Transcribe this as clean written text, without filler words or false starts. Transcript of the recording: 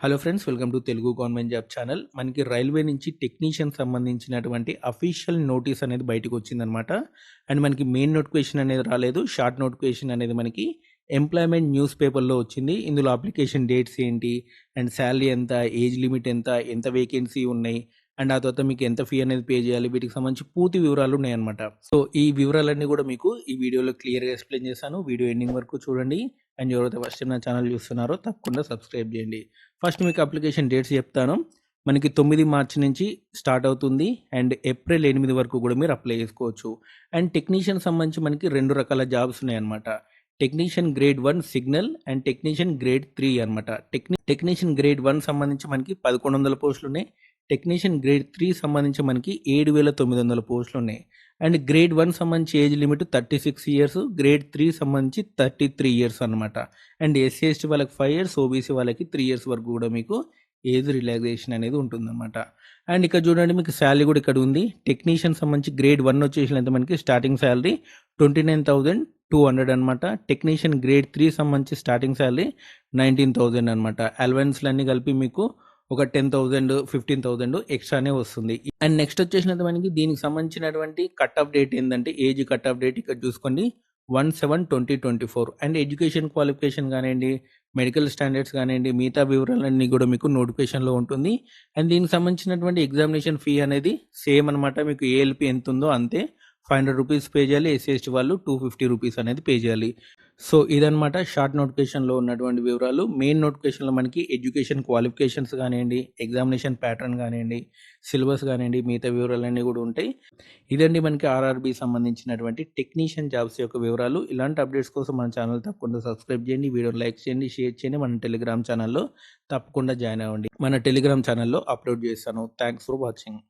Hello friends, welcome to Telugu government job channel. మనకి railway నుంచి technician సంబంధించినటువంటి అఫీషియల్ నోటీస్ అనేది బయటకు వచ్చిందనమాట. అండ్ మనకి మెయిన్ నోటిఫికేషన్ అనేది రాలేదు. షార్ట్ నోటిఫికేషన్ అనేది మనకి ఎంప్లాయ్మెంట్ న్యూస్ పేపర్లో వచ్చింది. ఇందులో అప్లికేషన్ డేట్స్ ఏంటి, అండ్ శాలరీ ఎంత, ఏజ్ లిమిట్ ఎంత, ఎంత వేకెన్సీ ఉన్నాయి, అండ్ ఆ తర్వాత మీకు ఎంత ఫీ అనేది పే చేయాలి, వీటికి సంబంధించి పూర్తి వివరాలు ఉన్నాయన్నమాట. సో ఈ వివరాలన్నీ కూడా మీకు ఈ వీడియోలో క్లియర్గా ఎక్స్ప్లెయిన్ చేశాను. వీడియో ఎండింగ్ వరకు చూడండి. అండ్ ఎవరైతే ఫస్ట్ టైం నా ఛానల్ చూస్తున్నారో తప్పకుండా సబ్స్క్రైబ్ చేయండి. ఫస్ట్ మీకు అప్లికేషన్ డేట్స్ చెప్తాను. మనకి 9 మార్చి నుంచి స్టార్ట్ అవుతుంది అండ్ ఏప్రిల్ 8 వరకు కూడా మీరు అప్లై చేసుకోవచ్చు. అండ్ టెక్నీషియన్ సంబంధించి మనకి 2 రకాల జాబ్స్ ఉన్నాయన్నమాట. Technician grade 1 signal and technician grade 3 అనమాట. టెక్నీషియన్ గ్రేడ్ 1 సంబంధించి మనకి 1100 పోస్టులు ఉన్నాయి. టెక్నీషియన్ గ్రేడ్ 3 సంబంధించి మనకి 7,900 పోస్టులు ఉన్నాయి. అండ్ గ్రేడ్ 1 సంబంధించి ఏజ్ లిమిట్ 36 ఇయర్స్, గ్రేడ్ 3 సంబంధించి 33 ఇయర్స్ అనమాట. అండ్ ఎస్సీ ఎస్టీ వాళ్ళకి 5 ఇయర్స్, ఓబీసీ వాళ్ళకి 3 ఇయర్స్ వరకు కూడా మీకు ఏజ్ రిలాక్సేషన్ అనేది ఉంటుందన్నమాట. అండ్ ఇక్కడ చూడండి, మీకు శాలరీ కూడా ఇక్కడ ఉంది. టెక్నీషియన్ సంబంధించి గ్రేడ్ 1 వచ్చేసినంత మనకి స్టార్టింగ్ శాలరీ 29,200 అనమాట. టెక్నీషియన్ గ్రేడ్ 3 సంబంధించి స్టార్టింగ్ శాలరీ 19,000 అనమాట. అలవెన్స్లు అన్నీ కలిపి మీకు ఒక 10,000 15,000 ఎక్స్ట్రానే వస్తుంది. అండ్ నెక్స్ట్ వచ్చేసినది మనకి దీనికి సంబంధించినటువంటి కట్ ఆఫ్ డేట్ ఏంటంటే, ఏజ్ కట్ ఆఫ్ డేట్ ఇక్కడ చూసుకోండి 1/7/2024. అండ్ ఎడ్యుకేషన్ క్వాలిఫికేషన్ కానివ్వండి, మెడికల్ స్టాండర్డ్స్ కానివ్వండి, మిగతా వివరాలన్నీ కూడా మీకు నోటిఫికేషన్లో ఉంటుంది. అండ్ దీనికి సంబంధించినటువంటి ఎగ్జామినేషన్ ఫీ అనేది సేమ్ అనమాట. మీకు ఏఎల్పి ఎంత ఉందో అంతే, 500 రూపీస్ పే చేయాలి. ఎస్సీ ఎస్టీ వాళ్ళు 250 రూపీస్ అనేది పే చేయాలి. సో ఇదనమాట షార్ట్ నోటిఫికేషన్లో ఉన్నటువంటి వివరాలు. మెయిన్ నోటిఫికేషన్లో మనకి ఎడ్యుకేషన్ క్వాలిఫికేషన్స్ కానివ్వండి, ఎగ్జామినేషన్ ప్యాటర్న్ కానివ్వండి, సిలబస్ కానివ్వండి, మిగతా వివరాలన్నీ కూడా ఉంటాయి. ఇదండి మనకి ఆర్ఆర్బీ సంబంధించినటువంటి టెక్నీషియన్ జాబ్స్ యొక్క వివరాలు. ఇలాంటి అప్డేట్స్ కోసం మన ఛానల్ తప్పకుండా సబ్స్క్రైబ్ చేయండి, వీడియోని లైక్ చేయండి, షేర్ చేయండి. మన టెలిగ్రామ్ ఛానల్లో తప్పకుండా జాయిన్ అవ్వండి. మన టెలిగ్రామ్ ఛానల్లో అప్లోడ్ చేస్తాను. Thanks for watching.